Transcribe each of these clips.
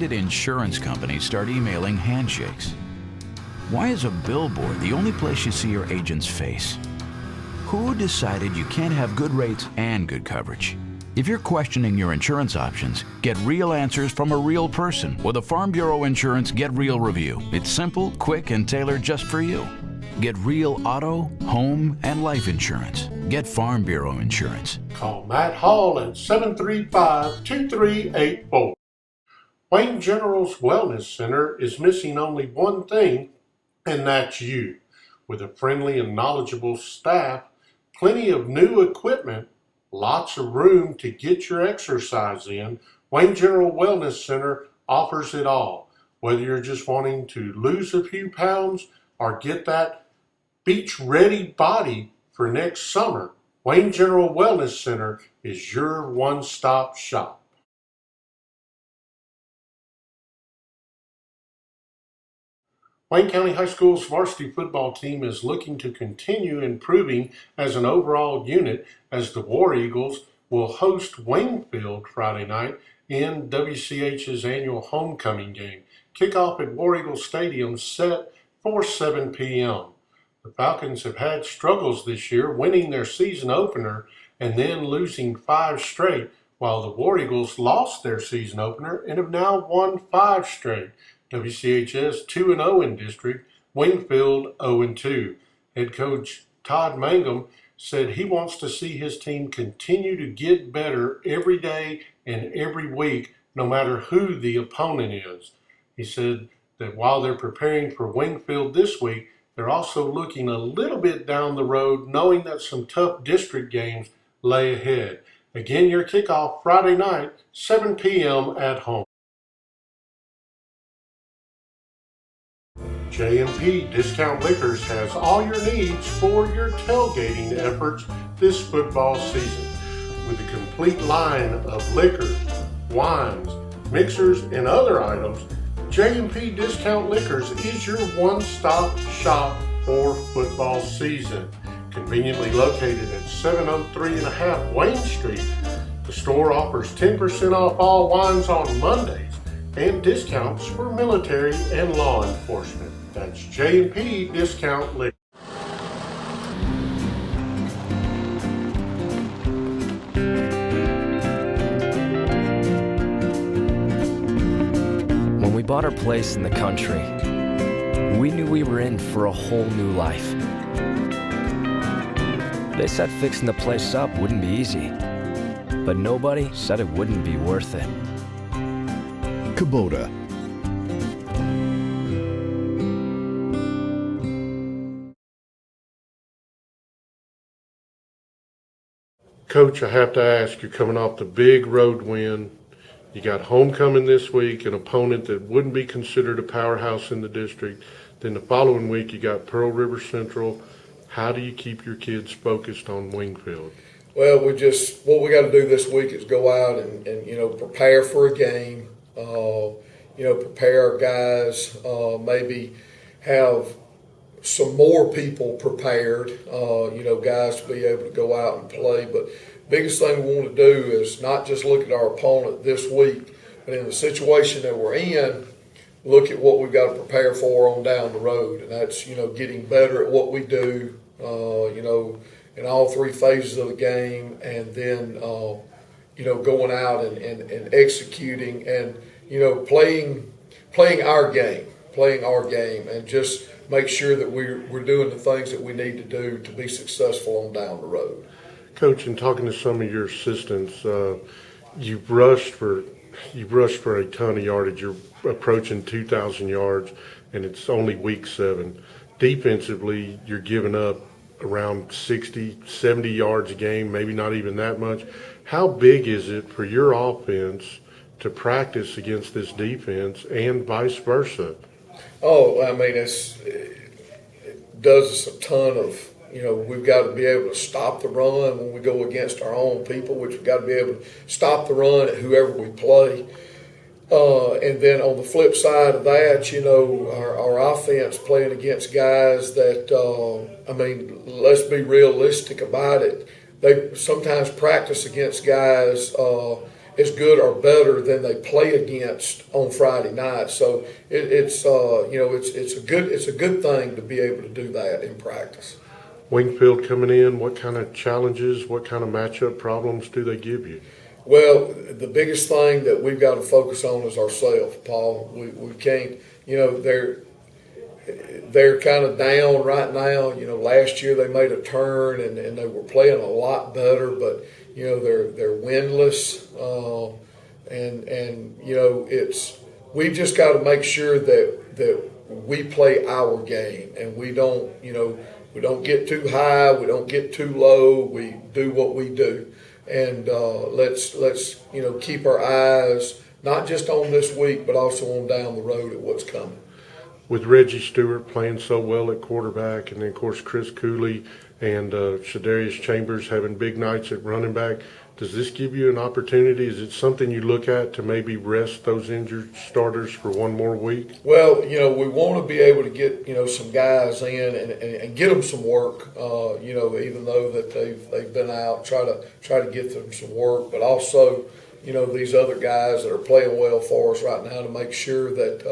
did insurance companies start emailing handshakes? Why is a billboard the only place you see your agent's face? Who decided you can't have good rates and good coverage? If you're questioning your insurance options, get real answers from a real person with a Farm Bureau Insurance Get Real review. It's simple, quick, and tailored just for you. Get real auto, home, and life insurance. Get Farm Bureau Insurance. Call Matt Hall at 735-2384. Wayne General's Wellness Center is missing only one thing, and that's you. With a friendly and knowledgeable staff, plenty of new equipment, lots of room to get your exercise in, Wayne General Wellness Center offers it all. Whether you're just wanting to lose a few pounds or get that beach-ready body for next summer, Wayne General Wellness Center is your one-stop shop. Wayne County High School's varsity football team is looking to continue improving as an overall unit as the War Eagles will host Wingfield Friday night in WCH's annual homecoming game. Kickoff at War Eagle Stadium set for 7 p.m. The Falcons have had struggles this year, winning their season opener and then losing 5 straight, while the War Eagles lost their season opener and have now won 5 straight. WCHS 2-0 in district, Wingfield 0-2. Head coach Todd Mangum said he wants to see his team continue to get better every day and every week, no matter who the opponent is. He said that while they're preparing for Wingfield this week, they're also looking a little bit down the road, knowing that some tough district games lay ahead. Again, your kickoff Friday night, 7 p.m. at home. J&P Discount Liquors has all your needs for your tailgating efforts this football season. With a complete line of liquors, wines, mixers, and other items, J&P Discount Liquors is your one-stop shop for football season. Conveniently located at 703.5 Wayne Street, the store offers 10% off all wines on Mondays and discounts for military and law enforcement. That's J&P Discount Liquor. When we bought our place in the country, we knew we were in for a whole new life. They said fixing the place up wouldn't be easy, but nobody said it wouldn't be worth it. Kubota. Coach, I have to ask, you're coming off the big road win. You got homecoming this week, an opponent that wouldn't be considered a powerhouse in the district. Then the following week, you got Pearl River Central. How do you keep your kids focused on Wingfield? Well, what we got to do this week is go out and prepare for a game. Prepare our guys, maybe have some more people prepared, guys to be able to go out and play. But biggest thing we want to do is not just look at our opponent this week, but in the situation that we're in, look at what we've got to prepare for on down the road. And that's, getting better at what we do, in all 3 phases of the game, and then, going out and executing and, playing our game, and just make sure that we're doing the things that we need to do to be successful on down the road. Coach, in talking to some of your assistants, you've rushed for a ton of yardage. You're approaching 2,000 yards, and it's only week 7. Defensively, you're giving up around 60, 70 yards a game, maybe not even that much. How big is it for your offense to practice against this defense and vice versa? Oh, I mean, it does us a ton of, we've got to be able to stop the run when we go against our own people, which we've got to be able to stop the run at whoever we play. And then on the flip side of that, our offense playing against guys that, let's be realistic about it. They sometimes practice against guys as good or better than they play against on Friday night. So it's a good thing to be able to do that in practice. Wingfield coming in, what kind of challenges, what kind of matchup problems do they give you? Well, the biggest thing that we've got to focus on is ourselves, Paul. We can't, they're kind of down right now. Last year they made a turn and they were playing a lot better, but they're winless, we've just got to make sure that we play our game and we don't get too high, we don't get too low, we do what we do. And let's keep our eyes not just on this week, but also on down the road at what's coming. With Reggie Stewart playing so well at quarterback, and then of course Chris Cooley and Shadarius Chambers having big nights at running back, does this give you an opportunity? Is it something you look at to maybe rest those injured starters for one more week? Well, we want to be able to get some guys in and get them some work. Even though that they've been out, try to get them some work, but also these other guys that are playing well for us right now to make sure that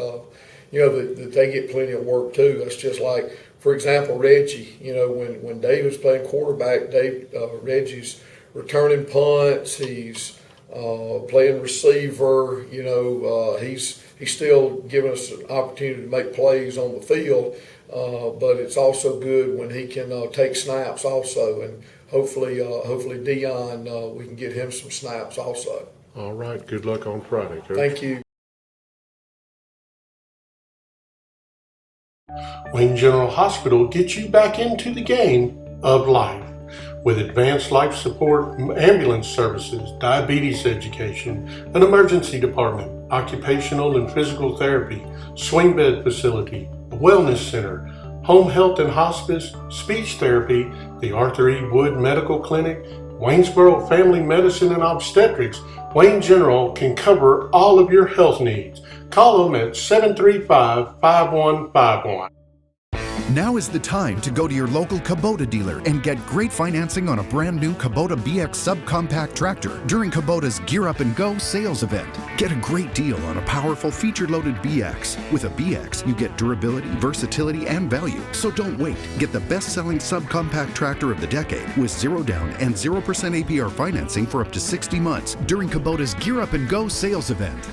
that they get plenty of work too. That's just like, for example, Reggie. When Dave was playing quarterback, Reggie's returning punts. He's playing receiver. He's still giving us an opportunity to make plays on the field. But it's also good when he can take snaps also, and hopefully Dion, we can get him some snaps also. All right. Good luck on Friday, Coach. Thank you. Wayne General Hospital gets you back into the game of life with advanced life support, ambulance services, diabetes education, an emergency department, occupational and physical therapy, swing bed facility, a wellness center, home health and hospice, speech therapy, the Arthur E. Wood Medical Clinic, Waynesboro Family Medicine and Obstetrics. Wayne General can cover all of your health needs. Call them at 735-5151. Now is the time to go to your local Kubota dealer and get great financing on a brand new Kubota BX subcompact tractor during Kubota's Gear Up and Go sales event. Get a great deal on a powerful feature-loaded BX. With a BX, you get durability, versatility, and value. So don't wait. Get the best-selling subcompact tractor of the decade with 0 down and 0% APR financing for up to 60 months during Kubota's Gear Up and Go sales event.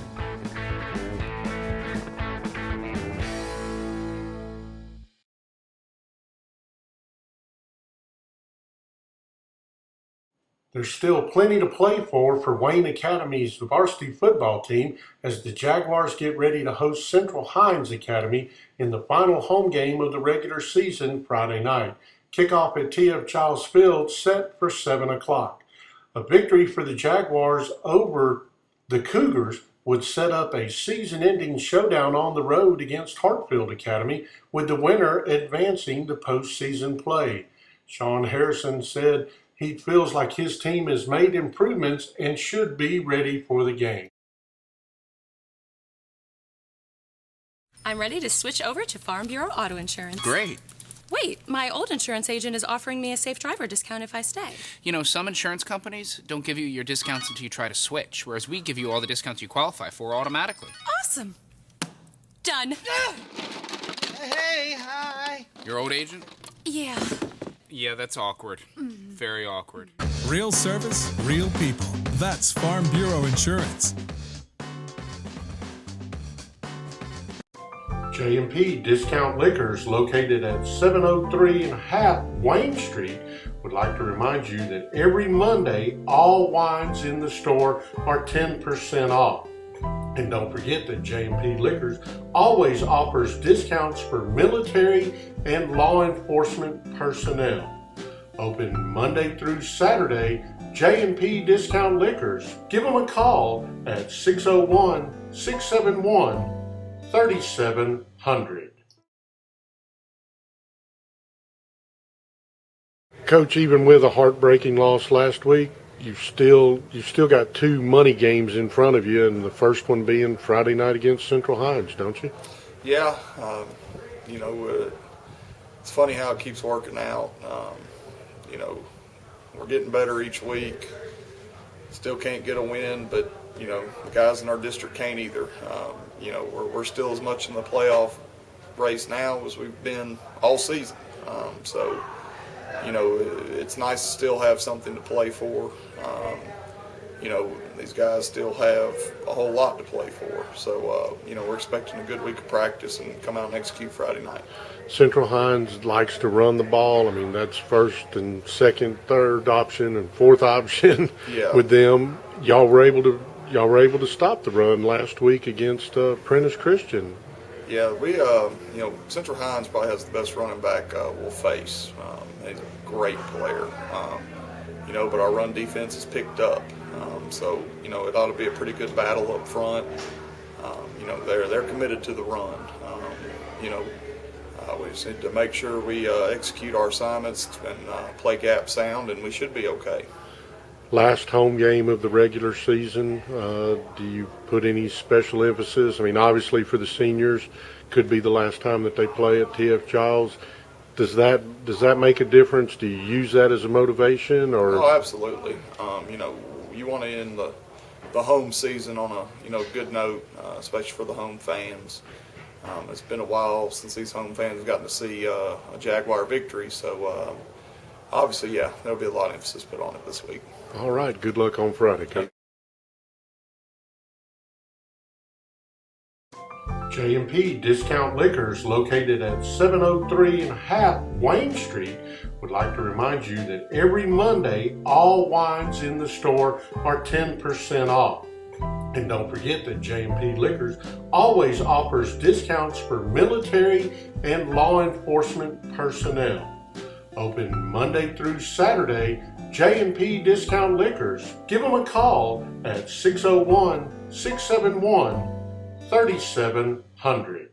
There's still plenty to play for Wayne Academy's varsity football team as the Jaguars get ready to host Central Hines Academy in the final home game of the regular season Friday night. Kickoff at T.F. Childs Field set for 7 o'clock. A victory for the Jaguars over the Cougars would set up a season-ending showdown on the road against Hartfield Academy, with the winner advancing to postseason play. Sean Harrison said he feels like his team has made improvements and should be ready for the game. I'm ready to switch over to Farm Bureau Auto Insurance. Great. Wait, my old insurance agent is offering me a safe driver discount if I stay. Some insurance companies don't give you your discounts until you try to switch, whereas we give you all the discounts you qualify for automatically. Awesome. Done. Hey, hi. Your old agent? Yeah. Yeah, that's awkward. Very awkward. Real service, real people. That's Farm Bureau Insurance. J&P Discount Liquors, located at 703 and half Wayne Street, would like to remind you that every Monday, all wines in the store are 10% off. And don't forget that J&P Liquors always offers discounts for military and law enforcement personnel. Open Monday through Saturday, J&P Discount Liquors. Give them a call at 601-671-3700. Coach, even with a heartbreaking loss last week, you've still got 2 money games in front of you, and the first one being Friday night against Central Hines, don't you? Yeah, it's funny how it keeps working out. We're getting better each week. Still can't get a win, but the guys in our district can't either. We're still as much in the playoff race now as we've been all season. It's nice to still have something to play for. These guys still have a whole lot to play for. So, we're expecting a good week of practice and come out and execute Friday night. Central Hines likes to run the ball. I mean, that's first and second, third option and fourth option with them. Y'all were able to stop the run last week against Prentice Christian. Yeah, we Central Hines probably has the best running back we'll face. He's a great player, but our run defense has picked up. It ought to be a pretty good battle up front. They're committed to the run. We just need to make sure we execute our assignments and play gap sound, and we should be okay. Last home game of the regular season, do you put any special emphasis? I mean, obviously for the seniors, could be the last time that they play at TF Childs. Does that make a difference? Do you use that as a motivation, or? Oh, absolutely. You want to end the home season on a good note, especially for the home fans. It's been a while since these home fans have gotten to see a Jaguar victory, so obviously, there'll be a lot of emphasis put on it this week. All right. Good luck on Friday, Kate. J&P Discount Liquors, located at 703 and half Wayne Street, would like to remind you that every Monday, all wines in the store are 10% off. And don't forget that J&P Liquors always offers discounts for military and law enforcement personnel. Open Monday through Saturday, J&P Discount Liquors. Give them a call at 601-671-3700.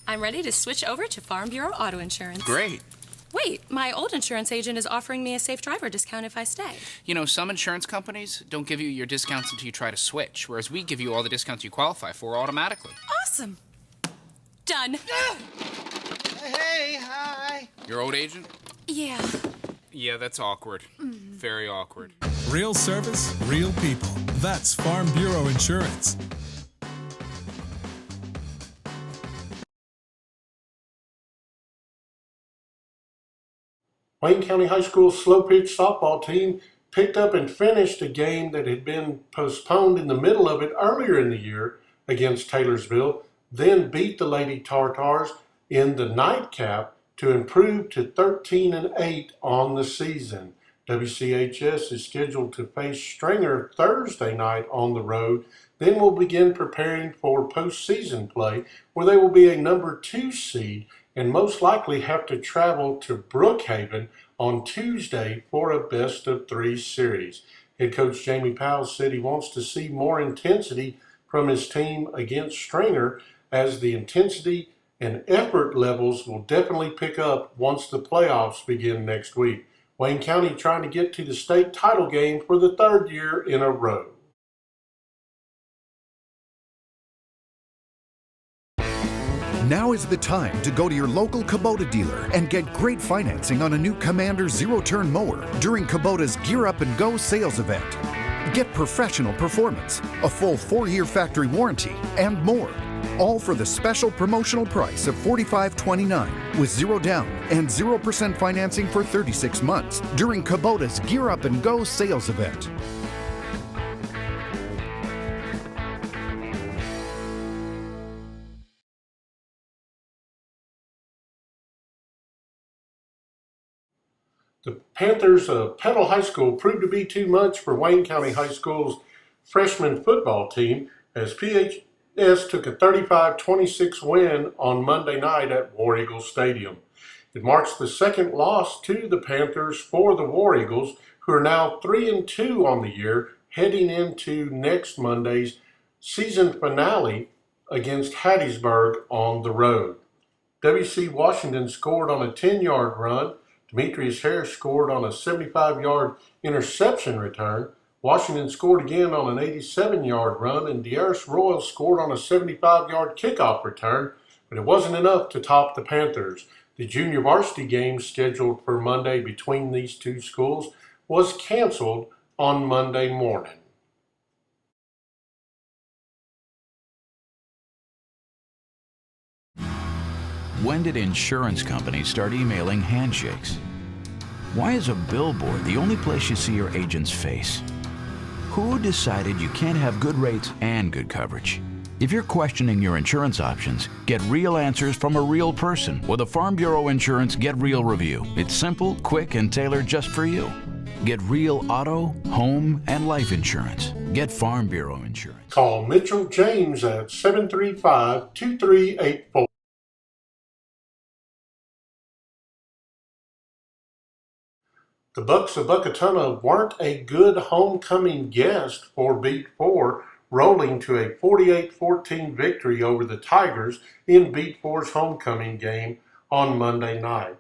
I'm ready to switch over to Farm Bureau Auto Insurance. Great. Wait, my old insurance agent is offering me a safe driver discount if I stay. Some insurance companies don't give you your discounts until you try to switch, whereas we give you all the discounts you qualify for automatically. Awesome. Done. Hey, hi. Your old agent? Yeah. Yeah, that's awkward. Very awkward. Real service, real people. That's Farm Bureau Insurance. Wayne County High School's slow pitch softball team picked up and finished a game that had been postponed in the middle of it earlier in the year against Taylorsville, then beat the Lady Tartars in the nightcap to improve to 13-8 on the season. WCHS is scheduled to face Stringer Thursday night on the road, then will begin preparing for postseason play, where they will be a number 2 seed and most likely have to travel to Brookhaven on Tuesday for a best-of-3 series. Head coach Jamie Powell said he wants to see more intensity from his team against Stringer, as the intensity and effort levels will definitely pick up once the playoffs begin next week. Wayne County trying to get to the state title game for the 3rd year in a row. Now is the time to go to your local Kubota dealer and get great financing on a new Commander zero-turn mower during Kubota's Gear Up and Go sales event. Get professional performance, a full 4-year factory warranty, and more. All for the special promotional price of $45.29 with 0 down and 0% financing for 36 months during Kubota's Gear Up and Go sales event. The Panthers of Petal High School proved to be too much for Wayne County High School's freshman football team, as PHS took a 35-26 win on Monday night at War Eagles Stadium. It marks the second loss to the Panthers for the War Eagles, who are now 3-2 on the year, heading into next Monday's season finale against Hattiesburg on the road. W.C. Washington scored on a 10-yard run. Demetrius Harris scored on a 75-yard interception return. Washington scored again on an 87-yard run, and Darius Royal scored on a 75-yard kickoff return, but it wasn't enough to top the Panthers. The junior varsity game scheduled for Monday between these two schools was canceled on Monday morning. When did insurance companies start emailing handshakes? Why is a billboard the only place you see your agent's face? Who decided you can't have good rates and good coverage? If you're questioning your insurance options, get real answers from a real person with a Farm Bureau Insurance Get Real review. It's simple, quick, and tailored just for you. Get real auto, home, and life insurance. Get Farm Bureau Insurance. Call Mitchell James at 735-2384. The Bucks of Buckatuna weren't a good homecoming guest for Beat 4, rolling to a 48-14 victory over the Tigers in Beat 4's homecoming game on Monday night.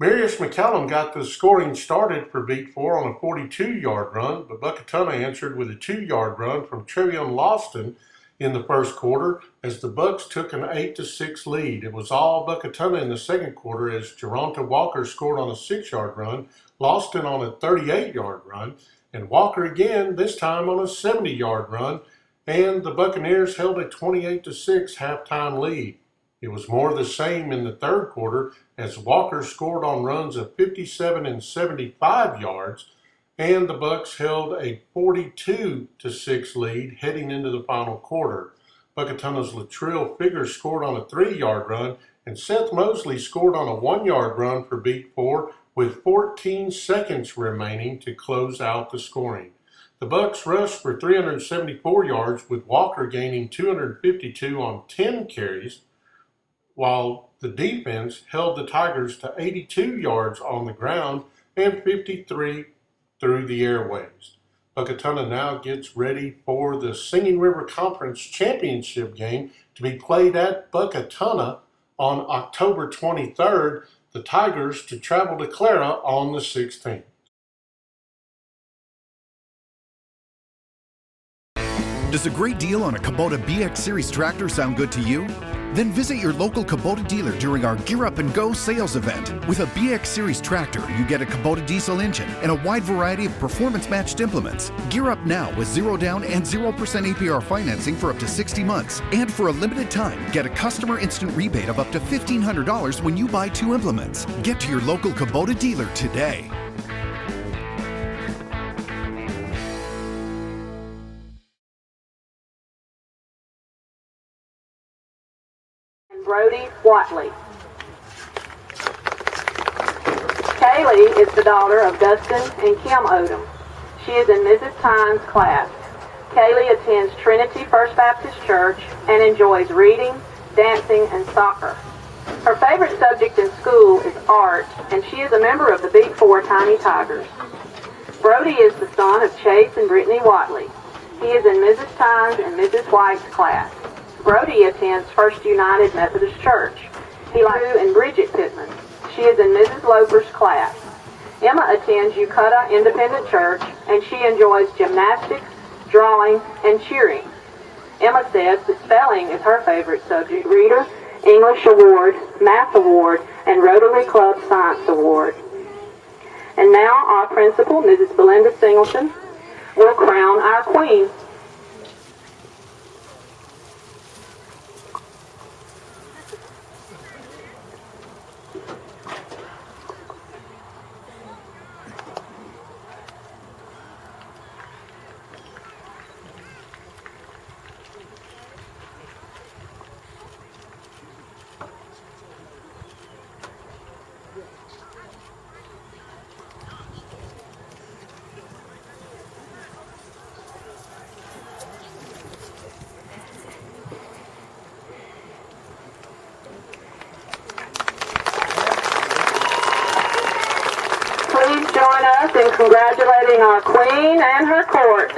Marius McCallum got the scoring started for Beat 4 on a 42-yard run, but Buckatuna answered with a 2-yard run from Trevion Lawston in the first quarter as the Bucks took an 8-6 lead. It was all Buckatuna in the second quarter as Geronta Walker scored on a 6-yard run, Lawston on a 38-yard run, and Walker again, this time on a 70-yard run, and the Buccaneers held a 28-6 halftime lead. It was more of the same in the third quarter as Walker scored on runs of 57 and 75 yards, and the Bucks held a 42-6 lead heading into the final quarter. Buckatuna's Latrell Figures scored on a 3-yard run, and Seth Mosley scored on a 1-yard run for Beat 4 with 14 seconds remaining to close out the scoring. The Bucks rushed for 374 yards, with Walker gaining 252 on 10 carries, while the defense held the Tigers to 82 yards on the ground and 53 through the airwaves. Buckatuna now gets ready for the Singing River Conference Championship game to be played at Buckatuna on October 23rd, the Tigers to travel to Clara on the 16th. Does a great deal on a Kubota BX Series tractor sound good to you? Then visit your local Kubota dealer during our Gear Up and Go sales event. With a BX Series tractor, you get a Kubota diesel engine and a wide variety of performance-matched implements. Gear up now with 0 down and 0% APR financing for up to 60 months. And for a limited time, get a customer instant rebate of up to $1,500 when you buy 2 implements. Get to your local Kubota dealer today. Brody Watley. Kaylee is the daughter of Dustin and Kim Odom. She is in Mrs. Tynes' class. Kaylee attends Trinity First Baptist Church and enjoys reading, dancing, and soccer. Her favorite subject in school is art, and she is a member of the Beat 4 Tiny Tigers. Brody is the son of Chase and Brittany Watley. He is in Mrs. Tynes and Mrs. White's class. Brody attends First United Methodist Church. He likes Sue and Bridget Pittman. She is in Mrs. Loper's class. Emma attends Ucutta Independent Church, and she enjoys gymnastics, drawing, and cheering. Emma says that spelling is her favorite subject. Reader, English Award, Math Award, and Rotary Club Science Award. And now our principal, Mrs. Belinda Singleton, will crown our queen. Please join us in congratulating our queen and her court.